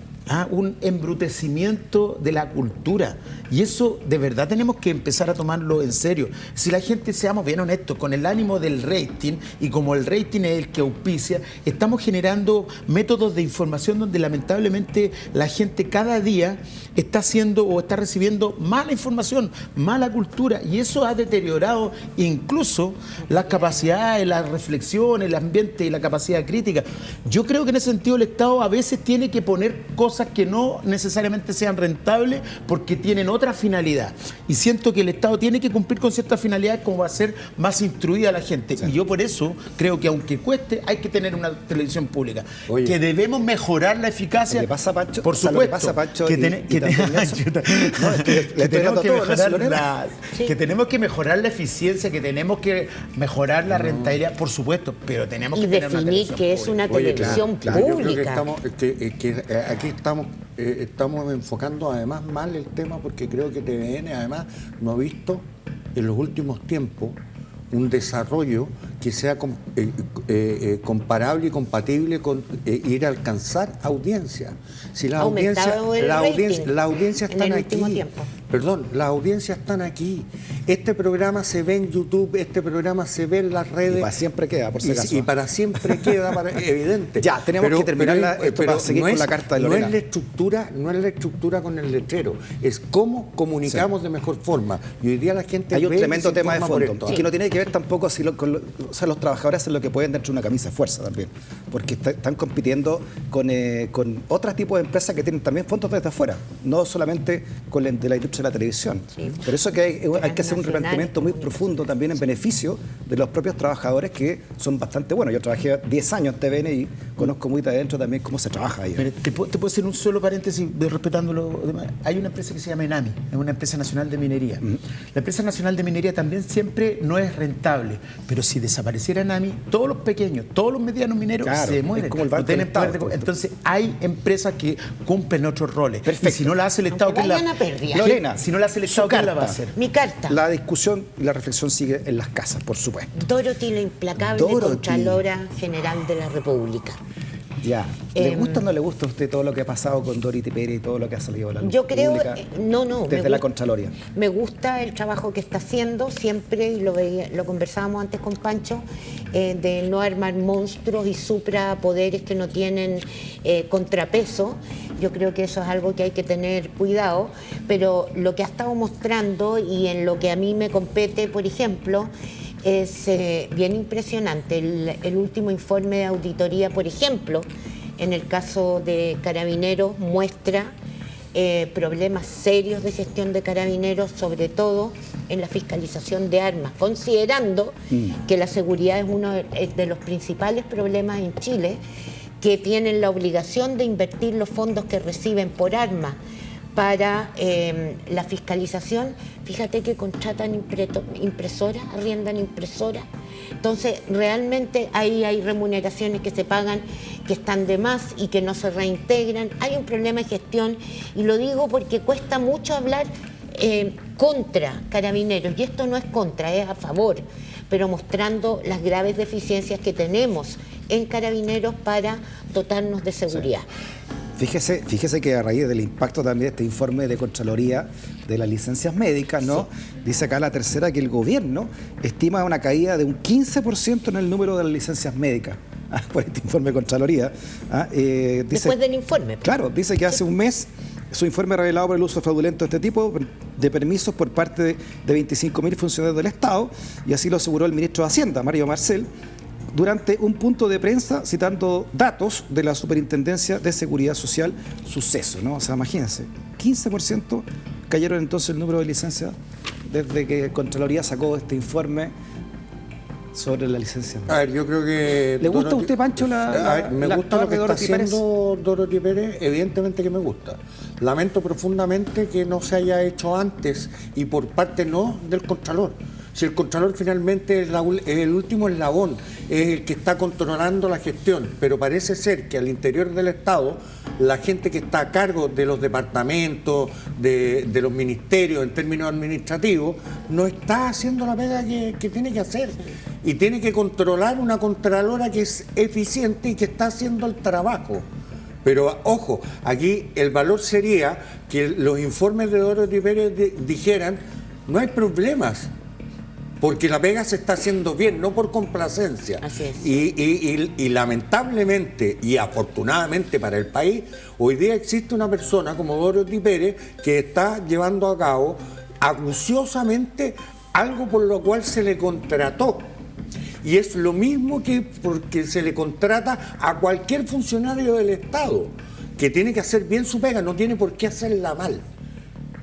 un embrutecimiento de la cultura. Y eso de verdad tenemos que empezar a tomarlo en serio. Si la gente, seamos bien honestos, con el ánimo del rating, y como el rating es el que auspicia, estamos generando métodos de información donde lamentablemente la gente cada día está haciendo o está recibiendo mala información, mala cultura, y eso ha deteriorado incluso las capacidades, la reflexión, el ambiente y la capacidad crítica. Yo creo que en ese sentido el Estado a veces tiene que poner cosas cosas que no necesariamente sean rentables porque tienen otra finalidad. Y siento que el Estado tiene que cumplir con ciertas finalidades como va a ser más instruida la gente. Sí. Y yo por eso creo que aunque cueste, hay que tener una televisión pública. Oye, que debemos mejorar la eficacia. ¿Qué pasa, Pancho? Por supuesto. ¿Qué pasa, Pancho? Que tenemos que mejorar la eficiencia, que tenemos que mejorar la rentabilidad, por supuesto, pero tenemos que tener una televisión que es una televisión pública. Yo creo que aquí estamos enfocando además mal el tema, porque creo que TVN además no ha visto en los últimos tiempos un desarrollo que sea comparable y compatible con ir a alcanzar audiencia. Si las audiencias están aquí, perdón, las audiencias están aquí. Este programa se ve en YouTube, este programa se ve en las redes. Y para siempre queda, por si acaso. Y para siempre queda, evidente. Ya, tenemos que terminar esto para seguir con la carta de Lorena. No es la estructura con el letrero, es cómo comunicamos de mejor forma. Y hoy día la gente hay un tremendo tema de fondo, que no tiene que ver tampoco si los trabajadores hacen lo que pueden dentro de una camisa de fuerza también, porque están compitiendo con otros tipos de empresas que tienen también fondos desde afuera, no solamente con de la industria de la televisión. Sí. Por eso que hay que hacer un replanteamiento muy profundo también en beneficio de los propios trabajadores, que son bastante buenos. Yo trabajé 10 años en TVN y conozco muy de adentro también cómo se trabaja ahí. Pero te puedo hacer un solo paréntesis respetando lo demás. Hay una empresa que se llama ENAMI, es una empresa nacional de minería. La empresa nacional de minería también siempre no es rentable, pero si desapareciera ENAMI, todos los pequeños, todos los medianos mineros se mueren. Como el banco del Estado. Entonces hay empresas que cumplen otros roles. Perfecto. Y si no la hace el Estado, ¿quién Lorena, si no la hace el Estado, ¿quién la va a hacer? Mi carta. La discusión y la reflexión sigue en las casas, por supuesto. Dorothy, la implacable Contralora General de la República. Ya. ¿Le gusta o no le gusta a usted todo lo que ha pasado con Dorothy Pérez y todo lo que ha salido a la luz pública? Desde la Contraloría. Me gusta el trabajo que está haciendo, siempre, y lo conversábamos antes con Pancho, de no armar monstruos y suprapoderes que no tienen contrapeso. Yo creo que eso es algo que hay que tener cuidado, pero lo que ha estado mostrando y en lo que a mí me compete, por ejemplo, es bien impresionante. El último informe de auditoría, por ejemplo, en el caso de Carabineros, muestra problemas serios de gestión de Carabineros, sobre todo en la fiscalización de armas, considerando que la seguridad es uno de los principales problemas en Chile, que tienen la obligación de invertir los fondos que reciben por armas para la fiscalización. Fíjate que contratan impresoras, arriendan impresoras. Entonces, realmente ahí hay remuneraciones que se pagan, que están de más y que no se reintegran. Hay un problema de gestión, y lo digo porque cuesta mucho hablar contra Carabineros, y esto no es contra, es a favor, pero mostrando las graves deficiencias que tenemos en Carabineros para dotarnos de seguridad. Sí. Fíjese que a raíz del impacto también de este informe de Contraloría de las licencias médicas, ¿no? Sí. Dice acá la tercera que el gobierno estima una caída de un 15% en el número de las licencias médicas por este informe de Contraloría. Dice, después del informe. Claro, dice que hace un mes su informe revelado por el uso fraudulento de este tipo de permisos por parte de 25.000 funcionarios del Estado, y así lo aseguró el ministro de Hacienda, Mario Marcel, durante un punto de prensa citando datos de la Superintendencia de Seguridad Social, Suceso, ¿no? O sea, imagínense, 15% cayeron entonces el número de licencias desde que Contraloría sacó este informe sobre la licencia. A ver, yo creo que... ¿Le gusta a usted, Pancho, me gusta lo que está haciendo Dorothy Pérez? Evidentemente que me gusta. Lamento profundamente que no se haya hecho antes, y por parte no del Contralor. Si el Contralor finalmente es el último eslabón, es el que está controlando la gestión, pero parece ser que al interior del Estado, la gente que está a cargo de los departamentos, de los ministerios en términos administrativos, no está haciendo la pega que tiene que hacer. Y tiene que controlar una Contralora que es eficiente y que está haciendo el trabajo. Pero, ojo, aquí el valor sería que los informes de Dorothy Pérez dijeran, no hay problemas, porque la pega se está haciendo bien, no por complacencia. Así es. Y lamentablemente y afortunadamente para el país, hoy día existe una persona como Dorothy Pérez que está llevando a cabo acuciosamente algo por lo cual se le contrató. Y es lo mismo que porque se le contrata a cualquier funcionario del Estado, que tiene que hacer bien su pega, no tiene por qué hacerla mal.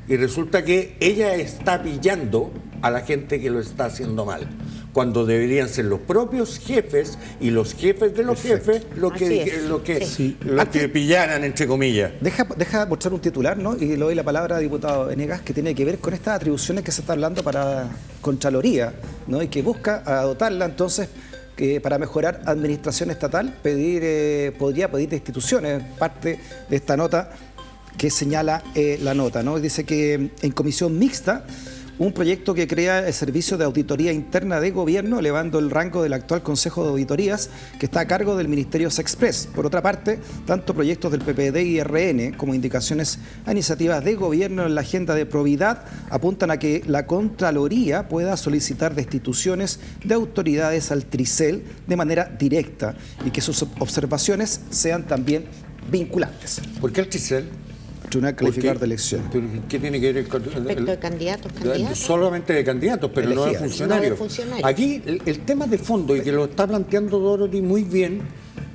Y resulta que ella está pillando a la gente que lo está haciendo mal, cuando deberían ser los propios jefes y los jefes de los jefes los que pillaran, entre comillas. Deja mostrar un titular, ¿no? Y le doy la palabra al diputado Venegas, que tiene que ver con estas atribuciones que se está hablando para Contraloría, ¿no? Y que busca dotarla entonces para mejorar administración estatal, podría pedir de instituciones, parte de esta nota que señala la nota, ¿no? Dice que en comisión mixta, un proyecto que crea el Servicio de Auditoría Interna de Gobierno, elevando el rango del actual Consejo de Auditorías, que está a cargo del Ministerio Sexpress. Por otra parte, tanto proyectos del PPD y RN como indicaciones a iniciativas de gobierno en la agenda de probidad apuntan a que la Contraloría pueda solicitar destituciones de autoridades al Tricel de manera directa y que sus observaciones sean también vinculantes. ¿Por qué el Tricel? Tribunal Calificador de Elecciones. ¿Qué tiene que ver con respecto de candidatos? Solamente de candidatos, pero no de funcionarios. Aquí el tema de fondo, y que lo está planteando Dorothy muy bien,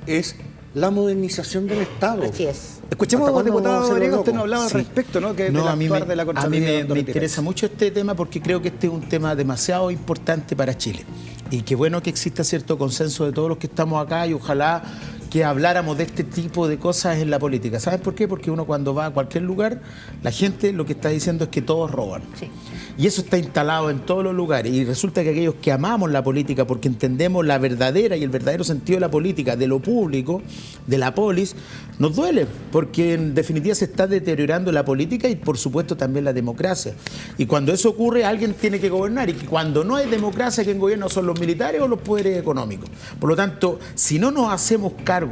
es la modernización del Estado. Así es. Escuchemos al diputado Venegas, usted nos hablaba al respecto, ¿no? Que a mí me interesa mucho este tema porque creo que este es un tema demasiado importante para Chile. Y qué bueno que exista cierto consenso de todos los que estamos acá y ojalá que habláramos de este tipo de cosas en la política. ¿Sabes por qué? Porque uno cuando va a cualquier lugar, la gente lo que está diciendo es que todos roban. Sí. Y eso está instalado en todos los lugares. Y resulta que aquellos que amamos la política porque entendemos la verdadera y el verdadero sentido de la política, de lo público, de la polis, nos duele. Porque en definitiva se está deteriorando la política y por supuesto también la democracia. Y cuando eso ocurre, alguien tiene que gobernar. Y cuando no hay democracia, quien gobierna son los militares o los poderes económicos. Por lo tanto, si no nos hacemos cargo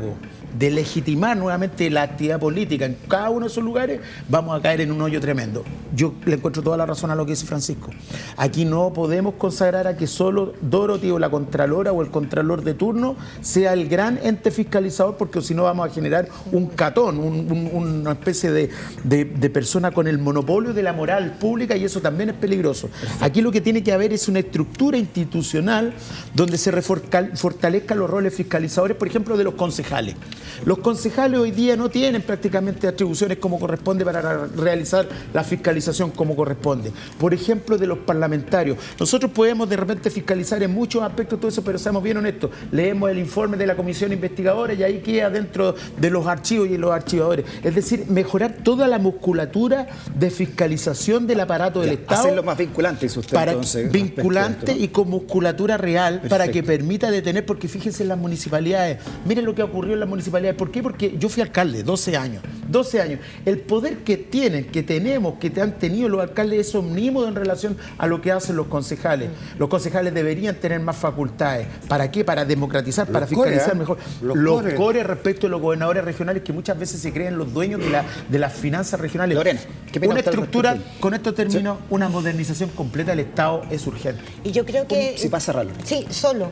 de legitimar nuevamente la actividad política en cada uno de esos lugares, vamos a caer en un hoyo tremendo. Yo le encuentro toda la razón a lo que dice Francisco. Aquí no podemos consagrar a que solo Dorothy o la Contralora o el Contralor de turno sea el gran ente fiscalizador, porque si no vamos a generar un catón, una especie de persona con el monopolio de la moral pública, y eso también es peligroso. Aquí lo que tiene que haber es una estructura institucional donde se fortalezcan los roles fiscalizadores, por ejemplo, de los concejales. Los concejales hoy día no tienen prácticamente atribuciones como corresponde para realizar la fiscalización como corresponde. Por ejemplo, de los parlamentarios. Nosotros podemos de repente fiscalizar en muchos aspectos todo eso, pero seamos bien honestos. Leemos el informe de la comisión investigadora y ahí queda dentro de los archivos y los archivadores. Es decir, mejorar toda la musculatura de fiscalización del aparato del Estado. Hacerlo más vinculante, si usted para entonces. Vinculante y con musculatura real. Perfecto. Para que permita detener, porque fíjense en las municipalidades. Miren lo que ocurrió en las municipalidades. ¿Por qué? Porque yo fui alcalde 12 años. 12 años. El poder que tienen, que tenemos, que han tenido los alcaldes es omnímodo en relación a lo que hacen los concejales. Los concejales deberían tener más facultades. ¿Para qué? Para democratizar, para fiscalizar mejor. Los cores respecto a los gobernadores regionales, que muchas veces se creen los dueños de las finanzas regionales. Lorena, ¿qué pena? Una estructura, con esto termino, una modernización completa del Estado es urgente. Y yo creo que... Sí, pasa cerrarlo. Sí, solo.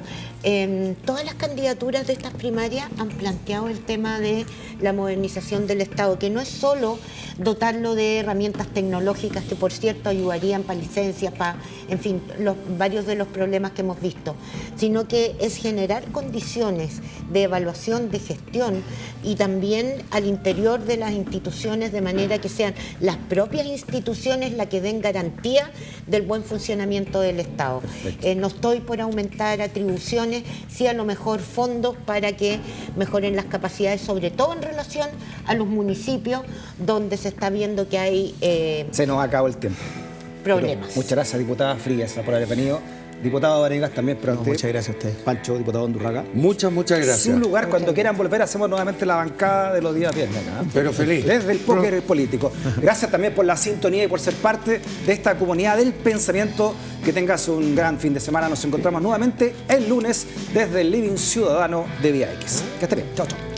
Todas las candidaturas de estas primarias han planteado el tema de la modernización del Estado, que no es solo dotarlo de herramientas tecnológicas que, por cierto, ayudarían para licencias, para, en fin, varios de los problemas que hemos visto, sino que es generar condiciones de evaluación, de gestión y también al interior de las instituciones, de manera que sean las propias instituciones las que den garantía del buen funcionamiento del Estado. No estoy por aumentar atribuciones, sí a lo mejor fondos para que mejoren las capacidades, sobre todo en relación a los municipios donde se está viendo que hay... Se nos acabó el tiempo. Problemas. Pero muchas gracias, diputada Frías, por haber venido. Diputado Vanegas también, pero muchas gracias a ustedes. Pancho, diputado Undurraga. Muchas gracias. Su lugar, cuando quieran volver, hacemos nuevamente la bancada de los días viernes acá. Pero feliz. Desde el póker político. Gracias también por la sintonía y por ser parte de esta comunidad del pensamiento. Que tengas un gran fin de semana. Nos encontramos nuevamente el lunes desde el Living Ciudadano de Vía X. Que esté bien. Chao, chao.